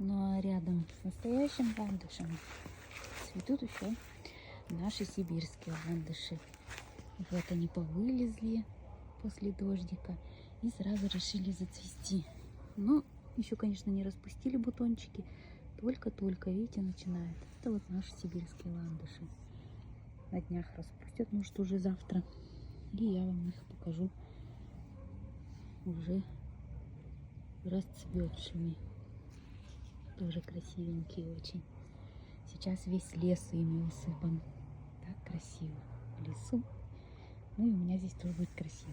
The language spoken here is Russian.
Ну а рядом с настоящим ландышем цветут еще наши сибирские ландыши. Вот они повылезли после дождика и сразу решили зацвести. Но еще, конечно, не распустили бутончики. Только-только, видите, начинает. Это вот наши сибирские ландыши. На днях распустят, может, уже завтра. И я вам их покажу уже расцветшими. Тоже красивенькие очень. Сейчас весь лес ими усыпан. Так красиво в лесу. Ну и у меня здесь тоже будет красиво.